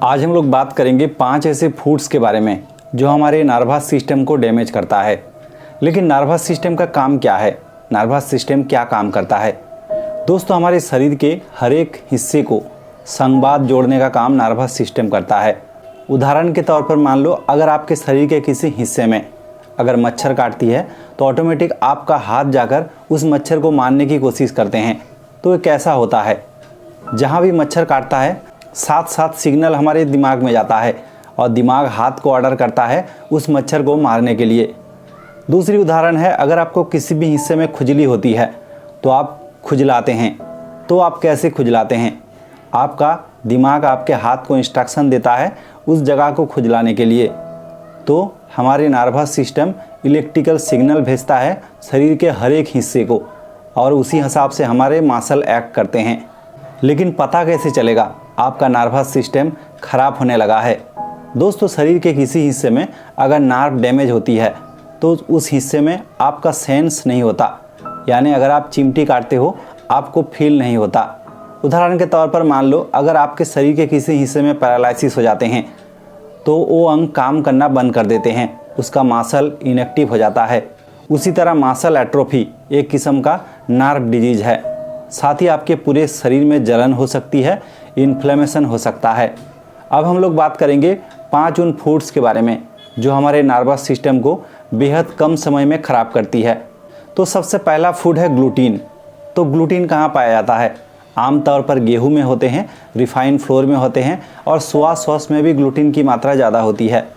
आज हम लोग बात करेंगे 5 ऐसे फूड्स के बारे में जो हमारे नर्वस सिस्टम को डैमेज करता है। लेकिन नर्वस सिस्टम का काम क्या है, नर्वस सिस्टम क्या काम करता है? दोस्तों, हमारे शरीर के हर एक हिस्से को संवाद जोड़ने का काम नर्वस सिस्टम करता है। उदाहरण के तौर पर मान लो, अगर आपके शरीर के किसी हिस्से में अगर मच्छर काटती है तो ऑटोमेटिक आपका हाथ जाकर उस मच्छर को मारने की कोशिश करते हैं। तो ये कैसा होता है? जहाँ भी मच्छर काटता है साथ साथ सिग्नल हमारे दिमाग में जाता है और दिमाग हाथ को ऑर्डर करता है उस मच्छर को मारने के लिए। दूसरी उदाहरण है, अगर आपको किसी भी हिस्से में खुजली होती है तो आप खुजलाते हैं। तो आप कैसे खुजलाते हैं? आपका दिमाग आपके हाथ को इंस्ट्रक्शन देता है उस जगह को खुजलाने के लिए। तो हमारे नर्वस सिस्टम इलेक्ट्रिकल सिग्नल भेजता है शरीर के हर एक हिस्से को और उसी हिसाब से हमारे मसल एक्ट करते हैं। लेकिन पता कैसे चलेगा आपका नर्वस सिस्टम खराब होने लगा है? दोस्तों, शरीर के किसी हिस्से में अगर नर्व डैमेज होती है तो उस हिस्से में आपका सेंस नहीं होता, यानी अगर आप चिमटी काटते हो आपको फील नहीं होता। उदाहरण के तौर पर मान लो, अगर आपके शरीर के किसी हिस्से में पैरालिसिस हो जाते हैं तो वो अंग काम करना बंद कर देते हैं, उसका मसल इनएक्टिव हो जाता है। उसी तरह मसल एट्रोफी एक किस्म का नर्व डिजीज है। साथ ही आपके पूरे शरीर में जलन हो सकती है, इन्फ्लेमेशन हो सकता है। अब हम लोग बात करेंगे 5 उन फूड्स के बारे में जो हमारे नर्वस सिस्टम को बेहद कम समय में ख़राब करती है। तो सबसे पहला फूड है ग्लूटीन। तो ग्लूटीन कहाँ पाया जाता है? आमतौर पर गेहूं में होते हैं, रिफाइंड फ्लोर में होते हैं और सोया सॉस में भी ग्लूटीन की मात्रा ज़्यादा होती है।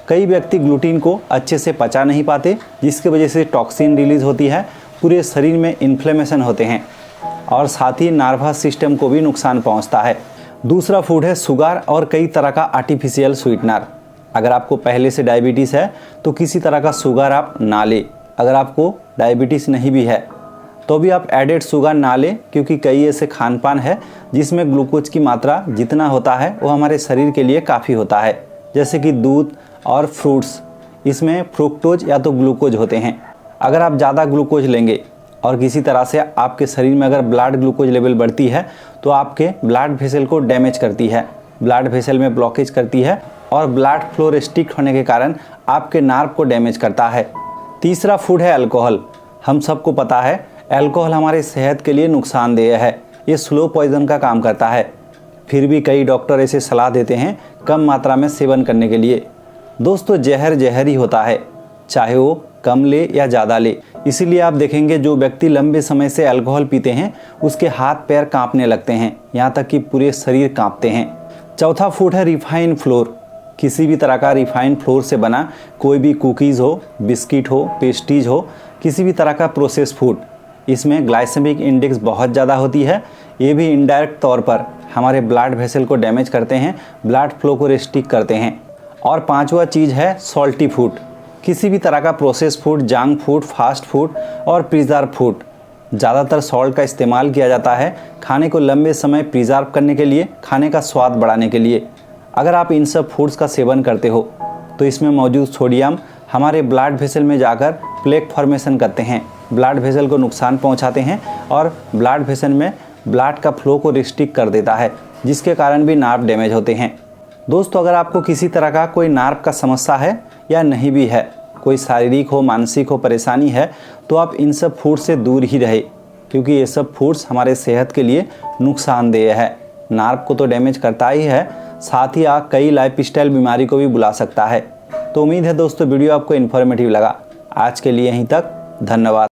कई व्यक्ति ग्लूटीन को अच्छे से पचा नहीं पाते, जिसकी वजह से टॉक्सिन रिलीज़ होती है, पूरे शरीर में इन्फ्लेमेशन होते हैं और साथ ही नर्वस सिस्टम को भी नुकसान पहुंचता है। दूसरा फूड है शुगर और कई तरह का आर्टिफिशियल स्वीटनर। अगर आपको पहले से डायबिटीज़ है तो किसी तरह का शुगर आप ना लें। अगर आपको डायबिटीज़ नहीं भी है तो भी आप एडेड शुगर ना लें, क्योंकि कई ऐसे खान पान है जिसमें ग्लूकोज की मात्रा जितना होता है वो हमारे शरीर के लिए काफ़ी होता है, जैसे कि दूध और फ्रूट्स। इसमें फ्रुक्टोज या तो ग्लूकोज होते हैं। अगर आप ज़्यादा ग्लूकोज लेंगे और किसी तरह से आपके शरीर में अगर ब्लड ग्लूकोज लेवल बढ़ती है तो आपके ब्लड वेसल को डैमेज करती है, ब्लड वेसल में ब्लॉकेज करती है और ब्लड फ्लो रिस्ट्रिक्ट होने के कारण आपके नर्व को डैमेज करता है। तीसरा फूड है अल्कोहल। हम सबको पता है अल्कोहल हमारे सेहत के लिए नुकसानदेह है, ये स्लो पॉइजन का काम करता है। फिर भी कई डॉक्टर ऐसे सलाह देते हैं कम मात्रा में सेवन करने के लिए। दोस्तों, जहर जहर ही होता है, चाहे वो कम ले या ज़्यादा ले। इसीलिए आप देखेंगे जो व्यक्ति लंबे समय से अल्कोहल पीते हैं उसके हाथ पैर कांपने लगते हैं, यहाँ तक कि पूरे शरीर कांपते हैं। चौथा फूड है रिफाइंड फ्लोर। किसी भी तरह का रिफाइंड फ्लोर से बना कोई भी कुकीज़ हो, बिस्किट हो, पेस्ट्रीज हो, किसी भी तरह का प्रोसेस फूड, इसमें ग्लाइसेमिक इंडेक्स बहुत ज़्यादा होती है। ये भी इनडायरेक्ट तौर पर हमारे ब्लड वेसल को डैमेज करते हैं, ब्लड फ्लो को रिस्ट्रिक्ट करते हैं। और पांचवा चीज़ है सॉल्टी फूड। किसी भी तरह का process food, junk food, fast food और प्रिजर्व फूड। ज़्यादातर सॉल्ट का इस्तेमाल किया जाता है खाने को लंबे समय प्रिजर्व करने के लिए, खाने का स्वाद बढ़ाने के लिए। अगर आप इन सब फूड्स का सेवन करते हो तो इसमें मौजूद सोडियम हमारे ब्लड वेसल में जाकर प्लेक फॉर्मेशन करते हैं, ब्लड वेसल को नुकसान पहुंचाते हैं और ब्लड वेसल में ब्लड का फ्लो को रिस्ट्रिक्ट कर देता है, जिसके कारण भी नर्व डैमेज होते हैं। दोस्तों, अगर आपको किसी तरह का कोई नर्व का समस्या है या नहीं भी है, कोई शारीरिक हो, मानसिक हो परेशानी है, तो आप इन सब फूड से दूर ही रहे, क्योंकि ये सब फूड्स हमारे सेहत के लिए नुकसानदेह है। नर्व को तो डैमेज करता ही है, साथ ही कई लाइफस्टाइल बीमारी को भी बुला सकता है। तो उम्मीद है दोस्तों वीडियो आपको इन्फॉर्मेटिव लगा। आज के लिए यहीं तक, धन्यवाद।